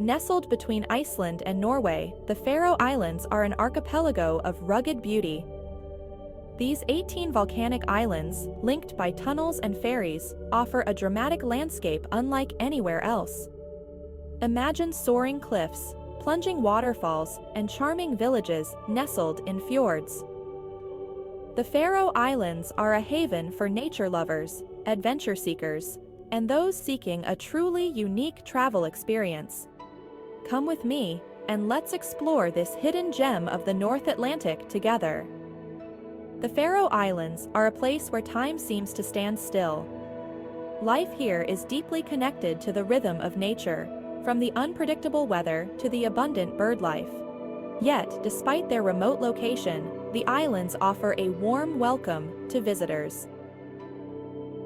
Nestled between Iceland and Norway, the Faroe Islands are an archipelago of rugged beauty. These 18 volcanic islands, linked by tunnels and ferries, offer a dramatic landscape unlike anywhere else. Imagine soaring cliffs, plunging waterfalls, and charming villages nestled in fjords. The Faroe Islands are a haven for nature lovers, adventure seekers, and those seeking a truly unique travel experience. Come with me, and let's explore this hidden gem of the North Atlantic together. The Faroe Islands are a place where time seems to stand still. Life here is deeply connected to the rhythm of nature, from the unpredictable weather to the abundant bird life. Yet, despite their remote location, the islands offer a warm welcome to visitors.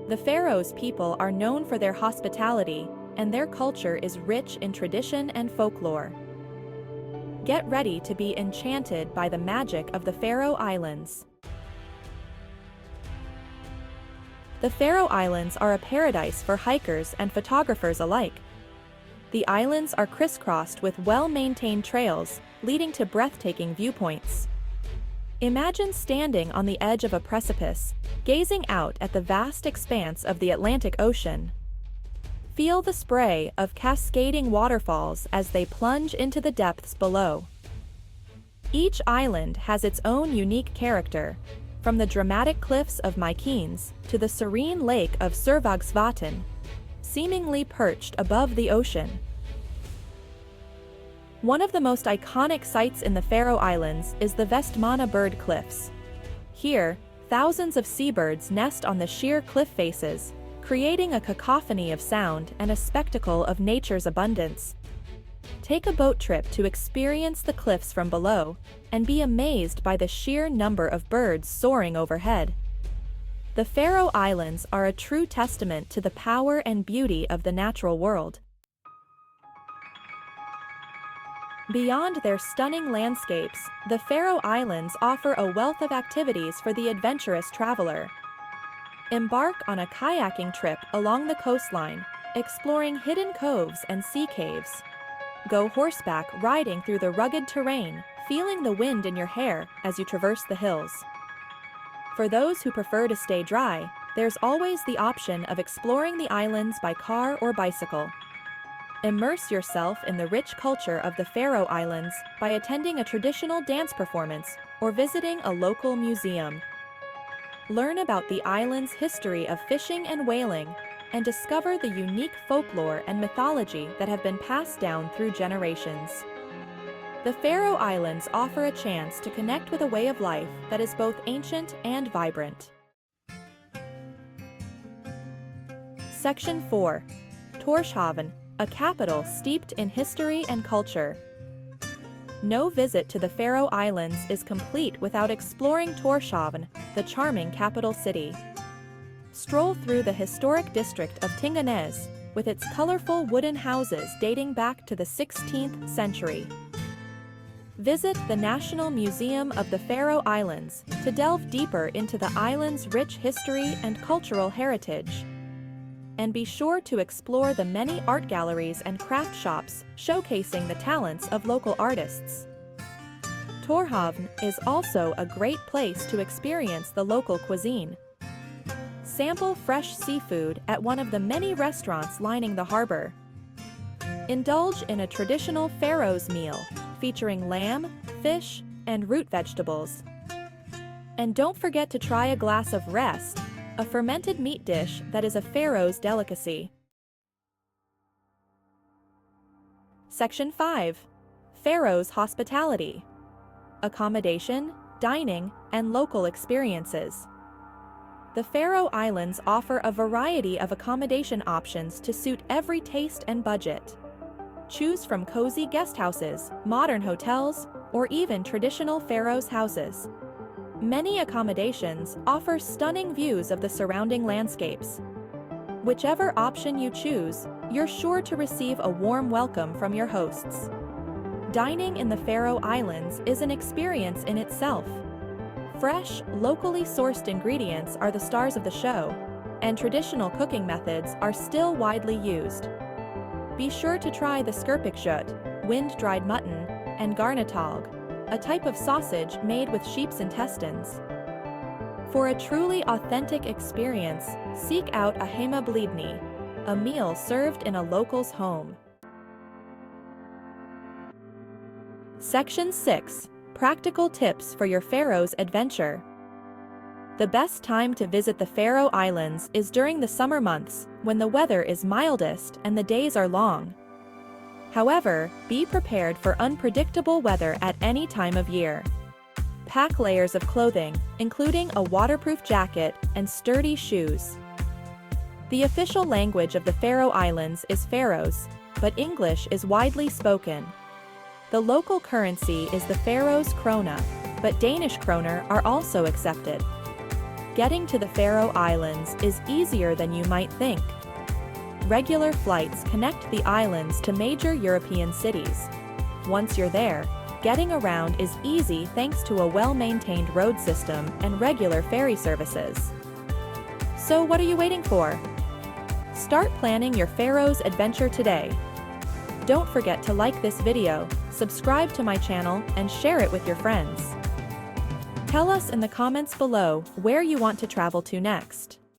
The Faroes people are known for their hospitality, and their culture is rich in tradition and folklore. Get ready to be enchanted by the magic of the Faroe Islands. The Faroe Islands are a paradise for hikers and photographers alike. The islands are crisscrossed with well-maintained trails, leading to breathtaking viewpoints. Imagine standing on the edge of a precipice, gazing out at the vast expanse of the Atlantic Ocean. Feel the spray of cascading waterfalls as they plunge into the depths below. Each island has its own unique character, from the dramatic cliffs of Mykines to the serene lake of Sørvágsvatn, seemingly perched above the ocean. One of the most iconic sights in the Faroe Islands is the Vestmanna Bird Cliffs. Here, thousands of seabirds nest on the sheer cliff faces, creating a cacophony of sound and a spectacle of nature's abundance. Take a boat trip to experience the cliffs from below, and be amazed by the sheer number of birds soaring overhead. The Faroe Islands are a true testament to the power and beauty of the natural world. Beyond their stunning landscapes, the Faroe Islands offer a wealth of activities for the adventurous traveler. Embark on a kayaking trip along the coastline, exploring hidden coves and sea caves. Go horseback riding through the rugged terrain, feeling the wind in your hair as you traverse the hills. For those who prefer to stay dry, there's always the option of exploring the islands by car or bicycle. Immerse yourself in the rich culture of the Faroe Islands by attending a traditional dance performance or visiting a local museum. Learn about the island's history of fishing and whaling, and discover the unique folklore and mythology that have been passed down through generations. The Faroe Islands offer a chance to connect with a way of life that is both ancient and vibrant. Section 4. Tórshavn, a capital steeped in history and culture. No visit to the Faroe Islands is complete without exploring Tórshavn, the charming capital city. Stroll through the historic district of Tinganes, with its colorful wooden houses dating back to the 16th century. Visit the National Museum of the Faroe Islands to delve deeper into the island's rich history and cultural heritage. And be sure to explore the many art galleries and craft shops showcasing the talents of local artists. Tórshavn is also a great place to experience the local cuisine. Sample fresh seafood at one of the many restaurants lining the harbor. Indulge in a traditional Faroes meal, featuring lamb, fish, and root vegetables. And don't forget to try a glass of rest, a fermented meat dish that is a Faroes delicacy. Section 5. Faroes Hospitality. Accommodation, dining, and local experiences. The Faroe Islands offer a variety of accommodation options to suit every taste and budget. Choose from cozy guest houses, modern hotels, or even traditional Faroes houses. Many accommodations offer stunning views of the surrounding landscapes. Whichever option you choose, you're sure to receive a warm welcome from your hosts. Dining in the Faroe Islands is an experience in itself. Fresh, locally sourced ingredients are the stars of the show, and traditional cooking methods are still widely used. Be sure to try the skerpikjøtt, wind-dried mutton, and garnetog, a type of sausage made with sheep's intestines. For a truly authentic experience, seek out a heimablídni, a meal served in a local's home. Section 6. Practical tips for your Faroes adventure. The best time to visit the Faroe Islands is during the summer months, when the weather is mildest and the days are long. However, be prepared for unpredictable weather at any time of year. Pack layers of clothing, including a waterproof jacket and sturdy shoes. The official language of the Faroe Islands is Faroese, but English is widely spoken. The local currency is the Faroes krona, but Danish kroner are also accepted. Getting to the Faroe Islands is easier than you might think. Regular flights connect the islands to major European cities. Once you're there, getting around is easy thanks to a well-maintained road system and regular ferry services. So what are you waiting for? Start planning your Faroes adventure today. Don't forget to like this video, subscribe to my channel, and share it with your friends. Tell us in the comments below where you want to travel to next.